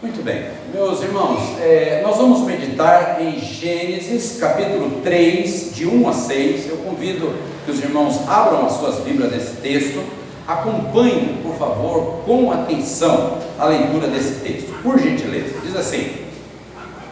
Muito bem, meus irmãos, nós vamos meditar em Gênesis capítulo 3, de 1 a 6. Eu convido que os irmãos abram as suas Bíblias desse texto, acompanhem, por favor, com atenção a leitura desse texto, por gentileza. Diz assim,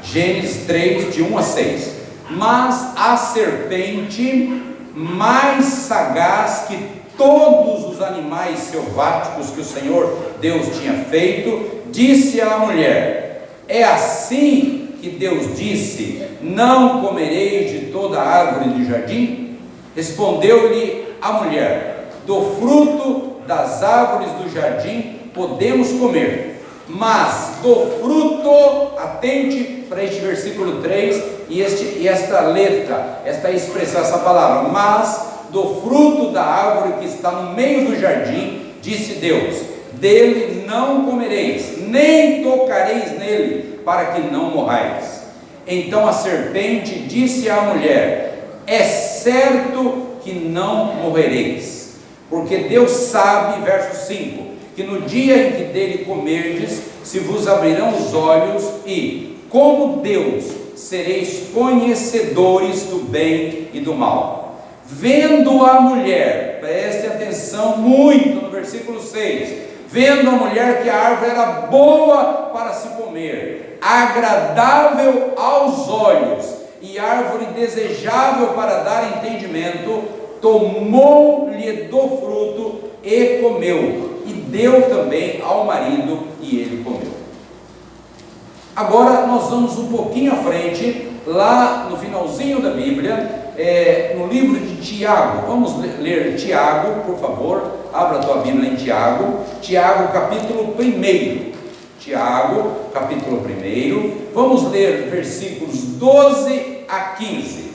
Gênesis 3, de 1 a 6: Mas a serpente, mais sagaz que todos os animais selváticos que o Senhor Deus tinha feito, disse à mulher: é assim que Deus disse: não comereis de toda a árvore do jardim? Respondeu-lhe a mulher: do fruto das árvores do jardim podemos comer, mas do fruto, atente para este versículo 3 e esta letra, esta expressão, essa palavra, mas do fruto da árvore que está no meio do jardim, disse Deus: dele não comereis, nem tocareis nele, para que não morrais. Então a serpente disse à mulher: é certo que não morrereis, porque Deus sabe, verso 5, que no dia em que dele comerdes, se vos abrirão os olhos e, como Deus, sereis conhecedores do bem e do mal. Vendo a mulher, preste atenção muito no versículo 6, vendo a mulher que a árvore era boa para se comer, agradável aos olhos e árvore desejável para dar entendimento, tomou-lhe do fruto e comeu, e deu também ao marido, e ele comeu. Agora nós vamos um pouquinho à frente, lá no finalzinho da Bíblia, no livro de Tiago. Vamos ler Tiago, por favor, abra a tua Bíblia em Tiago, capítulo 1. Tiago, capítulo 1, vamos ler versículos 12 a 15.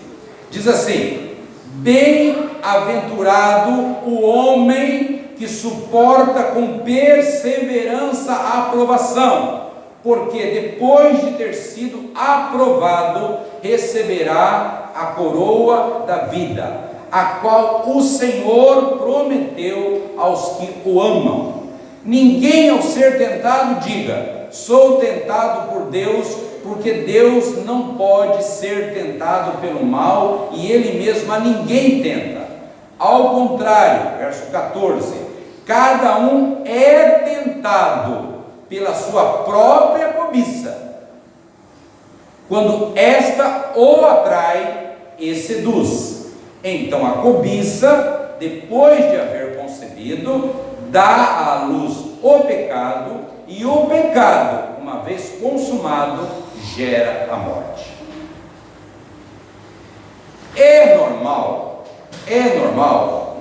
Diz assim: bem-aventurado o homem que suporta com perseverança a aprovação, porque depois de ter sido aprovado, receberá a coroa da vida, a qual o Senhor prometeu aos que o amam. Ninguém, ao ser tentado, diga: sou tentado por Deus, porque Deus não pode ser tentado pelo mal, e Ele mesmo a ninguém tenta. Ao contrário, verso 14: cada um é tentado pela sua própria cobiça, quando esta o atrai e seduz. Então a cobiça, depois de haver concebido, dá à luz o pecado, e o pecado, uma vez consumado, gera a morte. É normal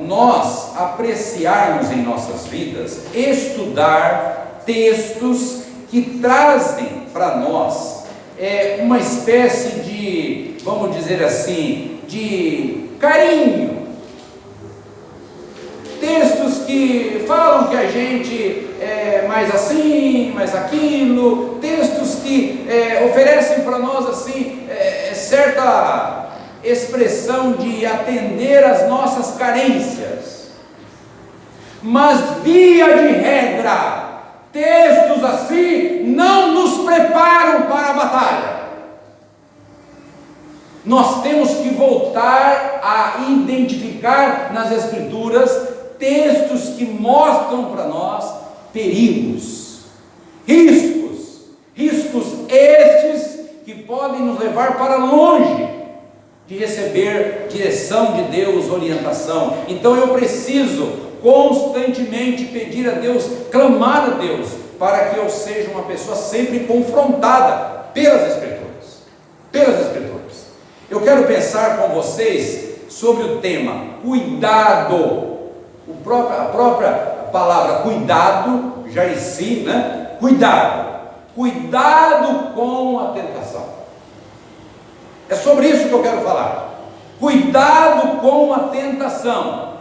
nós apreciarmos em nossas vidas, estudar textos que trazem para nós uma espécie de, vamos dizer assim, de carinho. Textos que falam que a gente é mais assim, mais aquilo, textos que oferecem para nós assim, certa expressão de atender às nossas carências. Mas via de regra, textos assim não nos preparam para a batalha. Nós temos que voltar a identificar nas Escrituras textos que mostram para nós perigos, riscos estes que podem nos levar para longe de receber direção de Deus, orientação. Então eu preciso constantemente pedir a Deus, clamar a Deus, para que eu seja uma pessoa sempre confrontada pelas Escrituras. Eu quero pensar com vocês sobre o tema cuidado. A própria palavra cuidado já em si, né? Cuidado com a tentação. É sobre isso que eu quero falar. Cuidado com a tentação.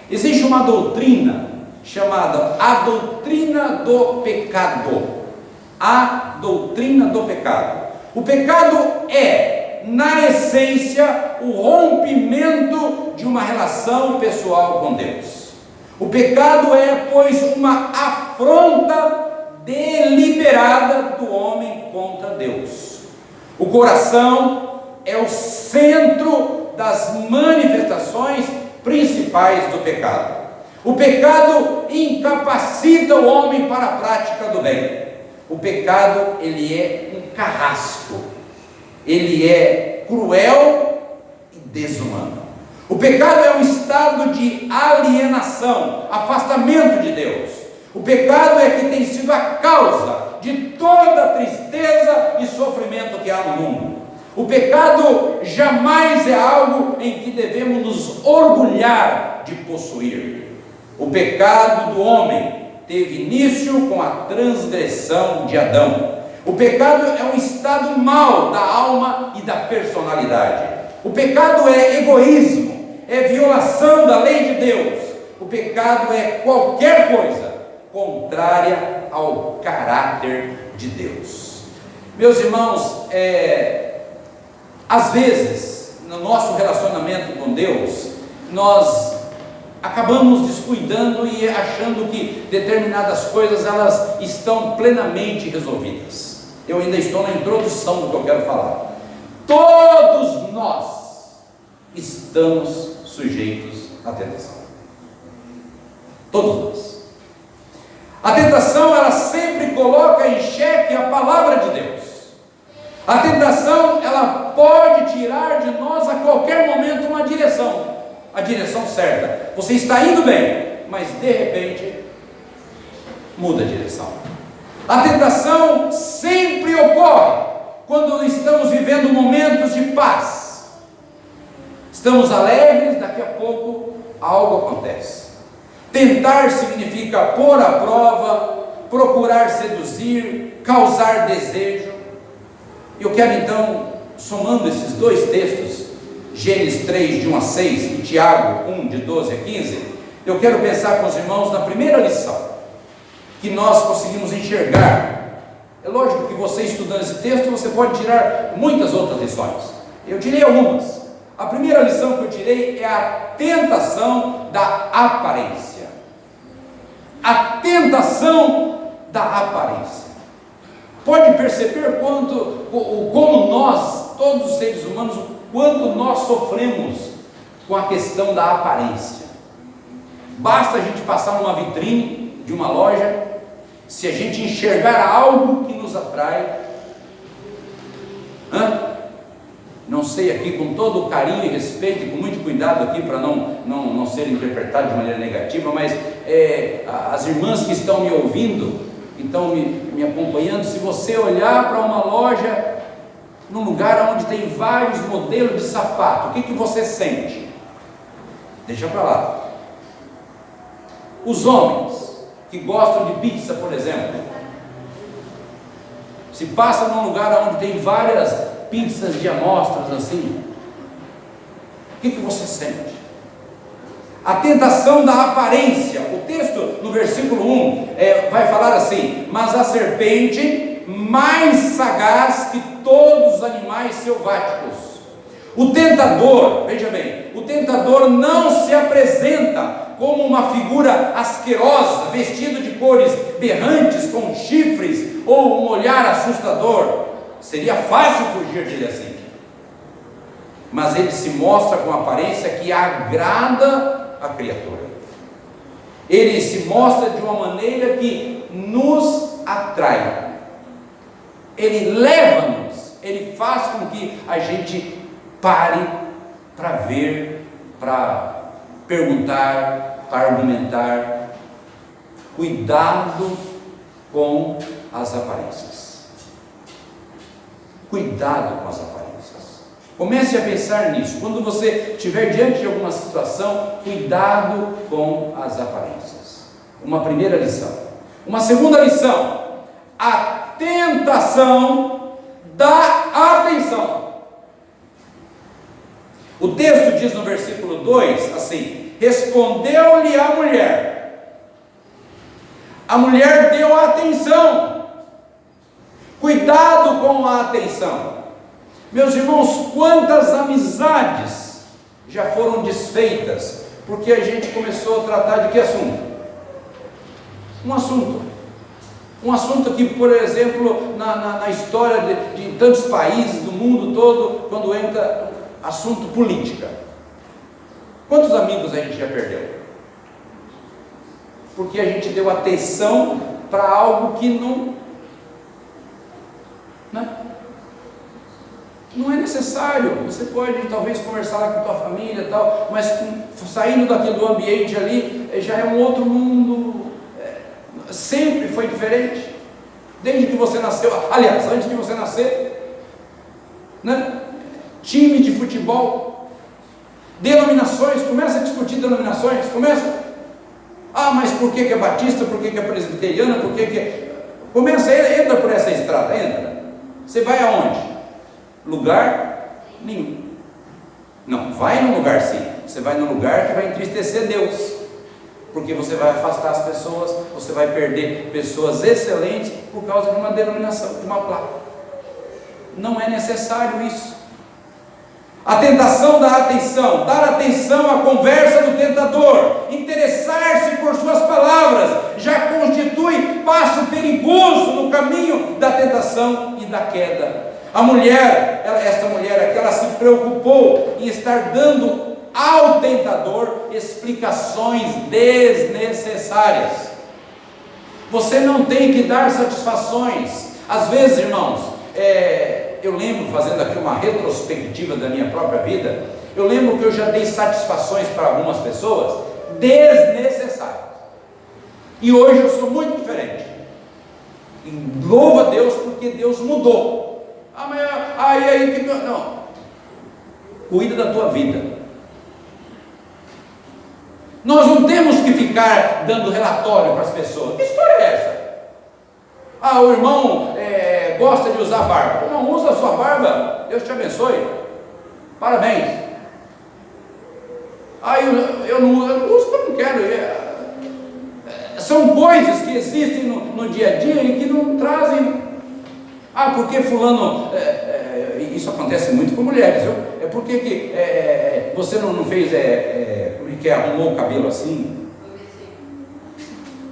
Existe uma doutrina chamada a doutrina do pecado. O pecado é, na essência, o rompimento de uma relação pessoal com Deus. O pecado é, pois, uma afronta deliberada do homem contra Deus. O coração é o centro das manifestações principais do pecado. O pecado incapacita o homem para a prática do bem. O pecado, ele é um carrasco, ele é cruel e desumano. O pecado é um estado de alienação, afastamento de Deus. O pecado é que tem sido a causa de toda a tristeza e sofrimento que há no mundo. O pecado jamais é algo em que devemos nos orgulhar de possuir. O pecado do homem teve início com a transgressão de Adão. O pecado é um estado mau da alma e da personalidade. O pecado é egoísmo, é violação da lei de Deus. O pecado é qualquer coisa contrária ao caráter de Deus. Meus irmãos, às vezes, no nosso relacionamento com Deus, nós acabamos descuidando e achando que determinadas coisas elas estão plenamente resolvidas. Eu ainda estou na introdução do que eu quero falar. Todos nós estamos sujeitos à tentação. Todos nós. A tentação, ela sempre coloca em xeque a palavra de Deus. A tentação, ela pode tirar de nós a qualquer momento uma direção, a direção certa. Você está indo bem, mas de repente muda a direção. A tentação sempre ocorre quando estamos vivendo momentos de paz. Estamos alegres, daqui a pouco algo acontece. Tentar significa pôr à prova, procurar seduzir, causar desejo. Eu quero então, somando esses dois textos, Gênesis 3, de 1 a 6 e Tiago 1, de 12 a 15, eu quero pensar com os irmãos na primeira lição, que nós conseguimos enxergar. É lógico que você estudando esse texto, você pode tirar muitas outras lições. Eu tirei algumas. A primeira lição que eu tirei é a tentação da aparência. A tentação da aparência. Pode perceber como nós, todos os seres humanos, o quanto nós sofremos com a questão da aparência. Basta a gente passar numa vitrine de uma loja, se a gente enxergar algo que nos atrai, não sei aqui, com todo o carinho e respeito e com muito cuidado aqui para não ser interpretado de maneira negativa, mas as irmãs que estão me ouvindo, estão me acompanhando, se você olhar para uma loja, num lugar onde tem vários modelos de sapato, o que você sente? Deixa para lá. Os homens que gostam de pizza, por exemplo, se passa num lugar onde tem várias pizzas de amostras assim, o que você sente? A tentação da aparência. O texto no versículo 1 vai falar assim: mas a serpente, mais sagaz que todos os animais selváticos. O tentador, veja bem, o tentador não se apresenta como uma figura asquerosa, vestido de cores berrantes, com chifres, ou um olhar assustador. Seria fácil fugir dele assim. Mas ele se mostra com aparência que agrada a criatura. Ele se mostra de uma maneira que nos atrai. Ele leva-nos, ele faz com que a gente pare para ver, para perguntar, para argumentar. Cuidado com as aparências. Cuidado com as aparências. Comece a pensar nisso. Quando você estiver diante de alguma situação, cuidado com as aparências. Uma primeira lição. Uma segunda lição: a tentação da atenção. O texto diz no versículo 2 assim: respondeu-lhe a mulher. A mulher deu atenção. Cuidado com a atenção. Meus irmãos, quantas amizades já foram desfeitas porque a gente começou a tratar de que assunto? Um assunto. Um assunto que, por exemplo, na história de tantos países do mundo todo, quando entra assunto política. Quantos amigos a gente já perdeu? Porque a gente deu atenção para algo que não é necessário. Você pode talvez conversar lá com a tua família e tal, mas saindo daquele do ambiente ali, já é um outro mundo. Sempre foi diferente, desde que você nasceu. Aliás, antes de você nascer, né? Time de futebol, denominações, começa a discutir denominações, começa. Mas por que é batista, por que é presbiteriana, por que é... Começa, entra por essa estrada, entra. Você vai aonde? Lugar nenhum. Não, vai num lugar sim. Você vai num lugar que vai entristecer Deus, porque você vai afastar as pessoas, você vai perder pessoas excelentes por causa de uma denominação, de uma placa. Não é necessário isso. A tentação dá atenção, dar atenção à conversa do tentador, interessar-se por suas palavras, já constitui passo perigoso no caminho da tentação e da queda. Esta mulher aqui, ela se preocupou em estar dando ao tentador explicações desnecessárias. Você não tem que dar satisfações. Às vezes, irmãos, eu lembro, fazendo aqui uma retrospectiva da minha própria vida, eu lembro que eu já dei satisfações para algumas pessoas desnecessárias, e hoje eu sou muito diferente. E louva a Deus, porque Deus mudou. Não, cuida da tua vida. Nós não temos que ficar dando relatório para as pessoas. Que história é essa? O irmão gosta de usar barba. Não usa a sua barba, Deus te abençoe, parabéns. Eu não uso porque eu não quero. São coisas que existem no dia a dia e que não trazem. Porque fulano, isso acontece muito com mulheres, viu? Porque que você não fez, como é que arrumou o cabelo assim?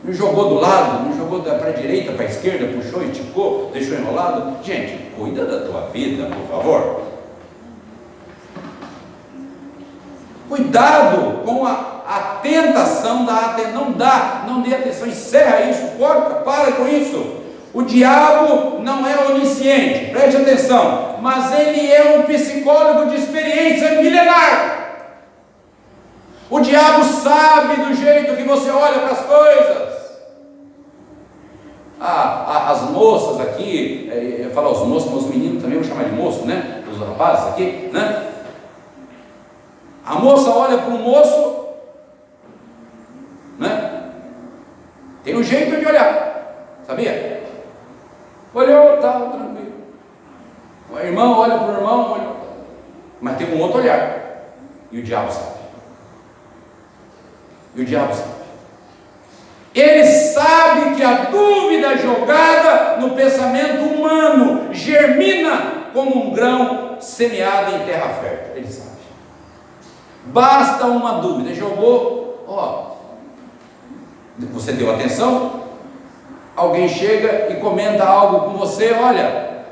Não jogou do lado, não jogou para a direita, para a esquerda, puxou, esticou, deixou enrolado. Gente, cuida da tua vida, por favor. Cuidado com a tentação da atenção. Não dê atenção, encerra isso, corta, para com isso. O diabo não é onisciente, preste atenção, mas ele é um psicólogo de experiência milenar. O diabo sabe do jeito que você olha para as coisas. As moças aqui, eu falo os moços, mas os meninos também, vou chamar de moço, né? Os rapazes aqui, né? A moça olha para o moço, né? Tem um jeito de olhar, sabia? Olhou, tá, tranquilo. O irmão olha para o irmão, olhou, mas tem um outro olhar. E o diabo sabe. Ele sabe que a dúvida jogada no pensamento humano germina como um grão semeado em terra fértil. Ele sabe. Basta uma dúvida, jogou, você deu atenção, alguém chega e comenta algo com você, olha,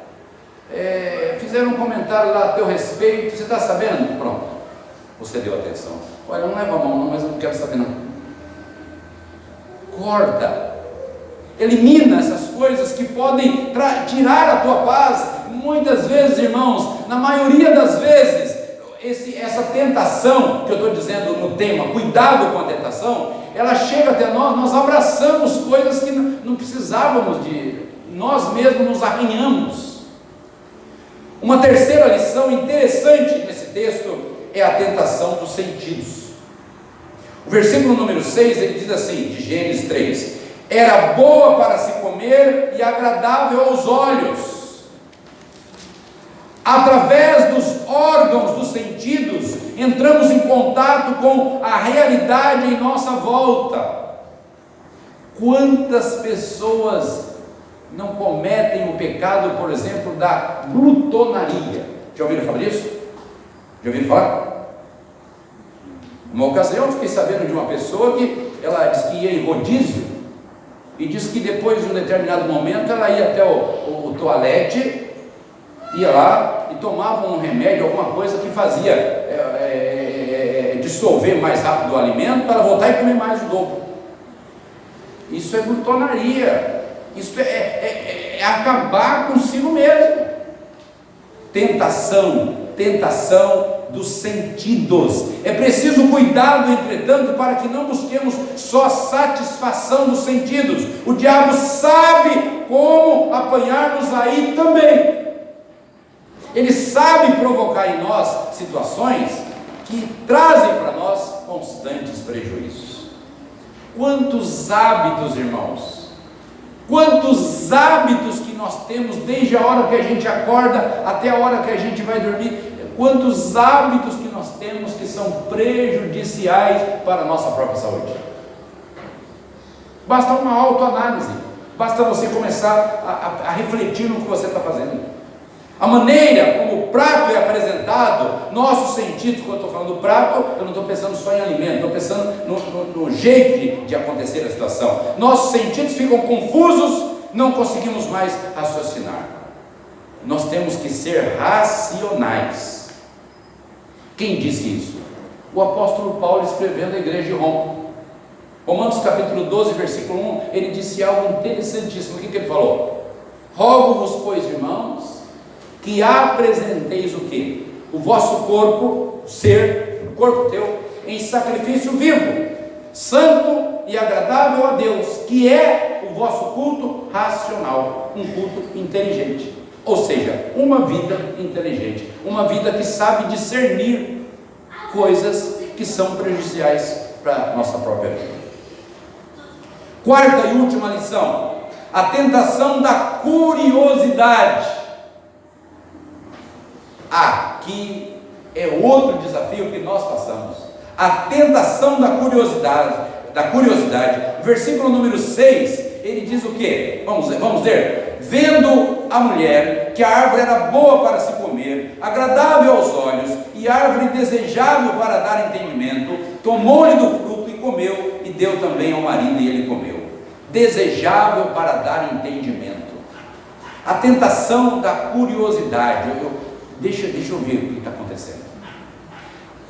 fizeram um comentário lá a teu respeito, você está sabendo? Pronto, você deu atenção. Olha, não leva a mão não, mas eu não quero saber não. Corta, elimina essas coisas que podem tirar a tua paz. Muitas vezes, irmãos, na maioria das vezes, essa tentação que eu estou dizendo no tema, cuidado com a tentação, ela chega até nós abraçamos coisas que não precisávamos de, nós mesmos nos arranhamos. Uma terceira lição interessante nesse texto é a tentação dos sentidos. O versículo número 6, ele diz assim, de Gênesis 3: era boa para se comer e agradável aos olhos. Através dos órgãos dos sentidos, entramos em contato com a realidade em nossa volta. Quantas pessoas não cometem o pecado, por exemplo, da glutonaria? Já ouviram falar disso? Já ouviram falar? Uma ocasião eu fiquei sabendo de uma pessoa que ela disse que ia em rodízio, E diz que depois de um determinado momento ela ia até o toalete, ia lá e tomava um remédio, alguma coisa que fazia dissolver mais rápido o alimento para voltar e comer mais o dobro. Isso é glutonaria, isso é acabar consigo mesmo. Tentação dos sentidos. É preciso cuidado, entretanto, para que não busquemos só satisfação dos sentidos. O diabo sabe como apanhar-nos aí também. Ele sabe provocar em nós situações que trazem para nós constantes prejuízos. Quantos hábitos, irmãos, quantos hábitos que nós temos desde a hora que a gente acorda até a hora que a gente vai dormir, quantos hábitos que nós temos que são prejudiciais para a nossa própria saúde. Basta uma autoanálise, basta você começar a refletir no que você está fazendo. A maneira como o prato é apresentado, nossos sentidos, quando eu estou falando do prato, eu não estou pensando só em alimento, estou pensando no jeito de acontecer a situação. Nossos sentidos ficam confusos, não conseguimos mais raciocinar. Nós temos que ser racionais. Quem disse isso? O apóstolo Paulo, escrevendo à igreja de Roma. Romanos capítulo 12, versículo 1, ele disse algo interessantíssimo. O que ele falou? Rogo-vos, pois, irmãos, que apresenteis o quê? O vosso corpo, o corpo teu, em sacrifício vivo, santo e agradável a Deus, que é o vosso culto racional, um culto inteligente. Ou seja, uma vida inteligente, uma vida que sabe discernir coisas que são prejudiciais para a nossa própria vida. Quarta e última lição: a tentação da curiosidade. Aqui é outro desafio que nós passamos. A tentação da curiosidade. Versículo número 6, ele diz o quê? Vamos ler. Vendo a mulher que a árvore era boa para se comer, agradável aos olhos, e árvore desejável para dar entendimento, tomou-lhe do fruto e comeu, e deu também ao marido e ele comeu. Desejável para dar entendimento. A tentação da curiosidade. Deixa eu ver o que está acontecendo.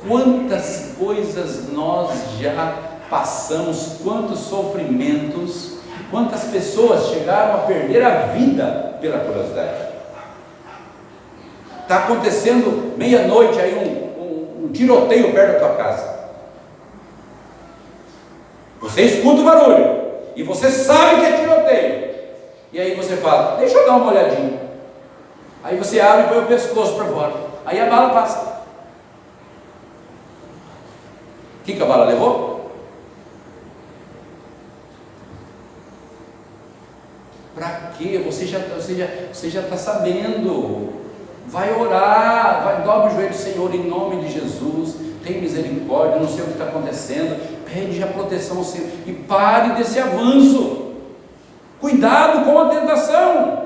Quantas coisas nós já passamos, quantos sofrimentos, quantas pessoas chegaram a perder a vida pela curiosidade. Está acontecendo meia-noite aí um tiroteio perto da tua casa. Você escuta o barulho e você sabe que é tiroteio. E aí você fala, deixa eu dar uma olhadinha. Aí você abre e põe o pescoço para fora. Aí a bala passa. O que a bala levou? Para quê? Você já está sabendo. Vai orar, dobra o joelho, Senhor, em nome de Jesus. Tem misericórdia, não sei o que está acontecendo. Pede a proteção ao Senhor e pare desse avanço. Cuidado com a tentação.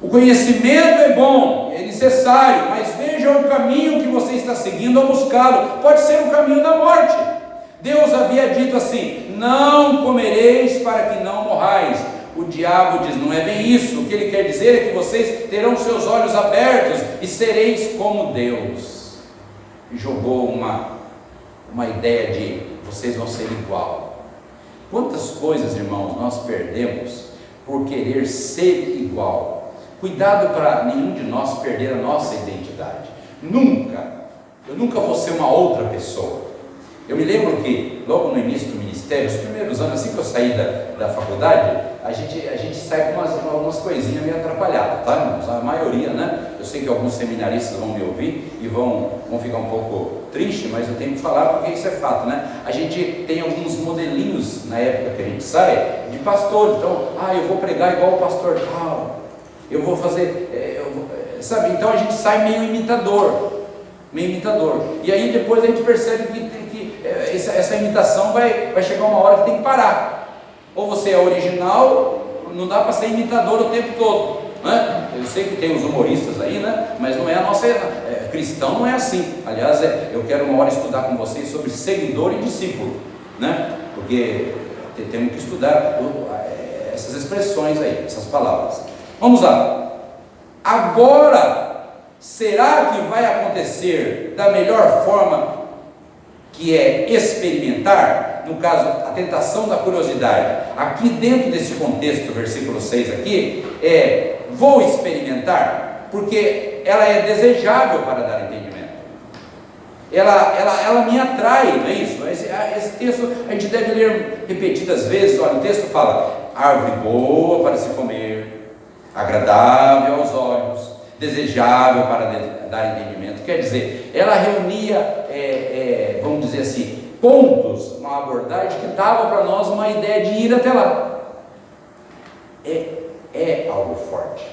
O conhecimento é bom, é necessário, mas veja o caminho que você está seguindo ao buscá-lo. Pode ser o caminho da morte. Deus havia dito assim: não comereis para que não morrais. O diabo diz: não é bem isso. O que ele quer dizer é que vocês terão seus olhos abertos e sereis como Deus. E jogou uma ideia de vocês vão ser igual. Quantas coisas, irmãos, nós perdemos por querer ser igual. Cuidado para nenhum de nós perder a nossa identidade. Eu nunca vou ser uma outra pessoa. Eu me lembro que logo no início do ministério, os primeiros anos, assim que eu saí da faculdade, a gente sai com algumas coisinhas meio atrapalhadas, tá, irmãos? A maioria, né? Eu sei que alguns seminaristas vão me ouvir e vão ficar um pouco tristes, mas eu tenho que falar porque isso é fato, né? A gente tem alguns modelinhos na época que a gente sai de pastor. Então, eu vou pregar igual o pastor tal. Eu vou fazer, sabe? Então a gente sai meio imitador. E aí depois a gente percebe que essa imitação vai chegar uma hora que tem que parar. Ou você é original, não dá para ser imitador o tempo todo, né? Eu sei que tem os humoristas aí, né? Mas não é a nossa, cristão não é assim. Aliás, eu quero uma hora estudar com vocês sobre seguidor e discípulo, né? Porque Temos que estudar essas expressões aí, essas palavras. Vamos lá. Agora, será que vai acontecer da melhor forma, que é experimentar? No caso, a tentação da curiosidade. Aqui dentro desse contexto, versículo 6 aqui, vou experimentar, porque ela é desejável para dar entendimento. Ela me atrai, não é isso? Esse texto a gente deve ler repetidas vezes. Olha, o texto fala: árvore boa para se comer, agradável aos olhos, desejável para dar entendimento. Quer dizer, ela reunia, vamos dizer assim, pontos, uma abordagem que dava para nós uma ideia de ir até lá. É algo forte.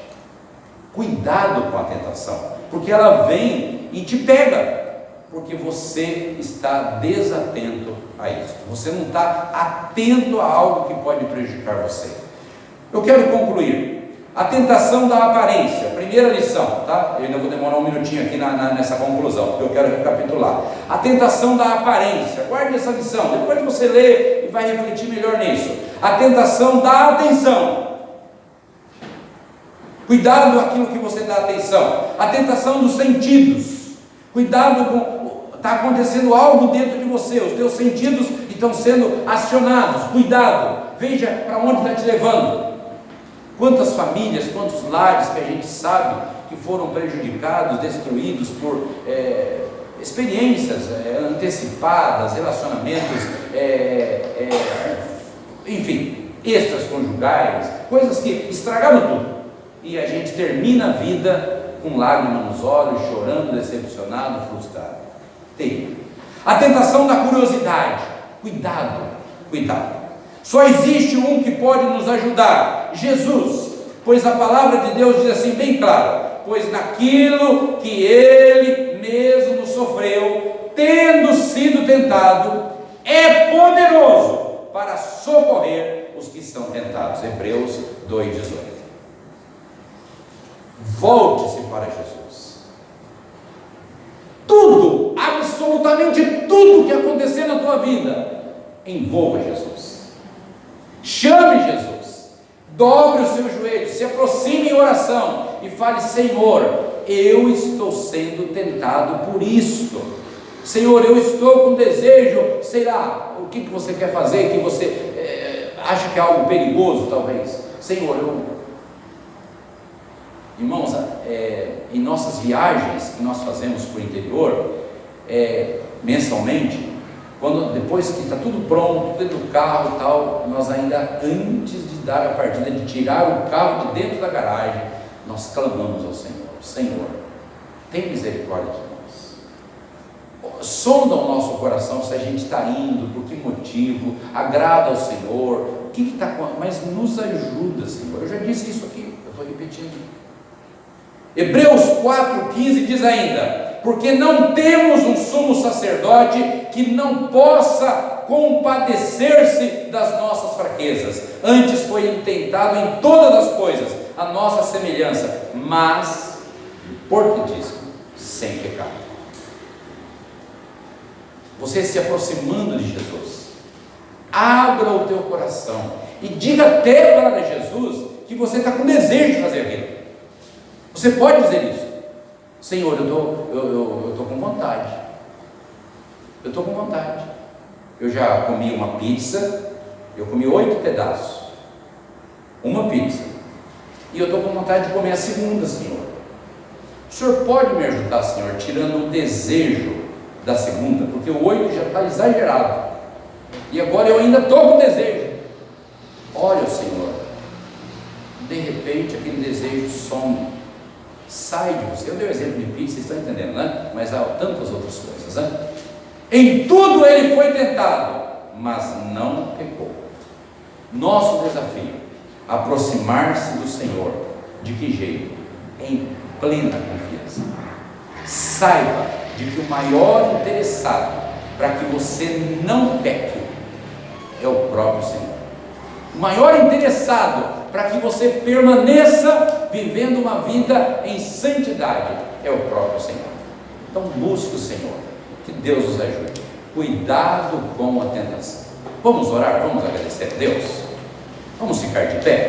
Cuidado com a tentação, porque ela vem e te pega, porque você está desatento a isso. Você não está atento a algo que pode prejudicar você. Eu quero concluir. A tentação da aparência, primeira lição, tá? Eu ainda vou demorar um minutinho aqui nessa conclusão, porque eu quero recapitular. A tentação da aparência, guarde essa lição, depois você lê e vai refletir melhor nisso. A tentação da atenção. Cuidado com aquilo que você dá atenção. A tentação dos sentidos. Cuidado com, está acontecendo algo dentro de você, os teus sentidos estão sendo acionados. Cuidado, veja para onde está te levando. Quantas famílias, quantos lares que a gente sabe que foram prejudicados, destruídos por experiências antecipadas, relacionamentos, enfim, extraconjugais, coisas que estragaram tudo. E a gente termina a vida com lágrimas nos olhos, chorando, decepcionado, frustrado. Tem. A tentação da curiosidade. Cuidado, cuidado. Só existe um que pode nos ajudar: Jesus, pois a palavra de Deus diz assim bem claro: pois naquilo que Ele mesmo sofreu, tendo sido tentado, é poderoso para socorrer os que são tentados. Hebreus 2,18. Volte-se para Jesus. Tudo, absolutamente tudo que acontecer na tua vida, envolva Jesus. Chame Jesus, dobre os seus joelhos, se aproxime em oração e fale: Senhor, eu estou sendo tentado por isto. Senhor, eu estou com desejo, sei lá, o que você quer fazer, que você acha que é algo perigoso talvez. Senhor, irmãos, em nossas viagens que nós fazemos para o interior, mensalmente, depois que está tudo pronto, dentro do carro e tal, nós ainda, antes de dar a partida, de tirar o carro de dentro da garagem, nós clamamos ao Senhor: Senhor, tem misericórdia de nós. Sonda o nosso coração se a gente está indo, por que motivo, agrada ao Senhor, o que está acontecendo, mas nos ajuda, Senhor. Eu já disse isso aqui, eu estou repetindo. Hebreus 4,15 diz ainda: porque não temos um sumo sacerdote que não possa compadecer-se das nossas fraquezas, antes foi ele tentado em todas as coisas, a nossa semelhança, mas, porquismo, sem pecado. Você se aproximando de Jesus, abra o teu coração e diga até para Jesus que você está com desejo de fazer aquilo. Você pode dizer isso: Senhor, eu estou com vontade. Eu estou com vontade. Eu já comi uma pizza, eu comi 8 pedaços, uma pizza, e eu estou com vontade de comer a segunda, Senhor. O Senhor pode me ajudar, Senhor, tirando o desejo da segunda, porque o 8 já está exagerado, e agora eu ainda estou com desejo. Olha, Senhor, de repente aquele desejo some, sai de você. Eu dei o exemplo de pizza, vocês estão entendendo, né? Mas há tantas outras coisas, né? Em tudo ele foi tentado, mas não pecou. Nosso desafio: aproximar-se do Senhor. De que jeito? Em plena confiança. Saiba de que o maior interessado para que você não peque é o próprio Senhor. O maior interessado para que você permaneça vivendo uma vida em santidade é o próprio Senhor. Então busque o Senhor, que Deus nos ajude. Cuidado com a tentação. Vamos orar, vamos agradecer a Deus. Vamos ficar de pé.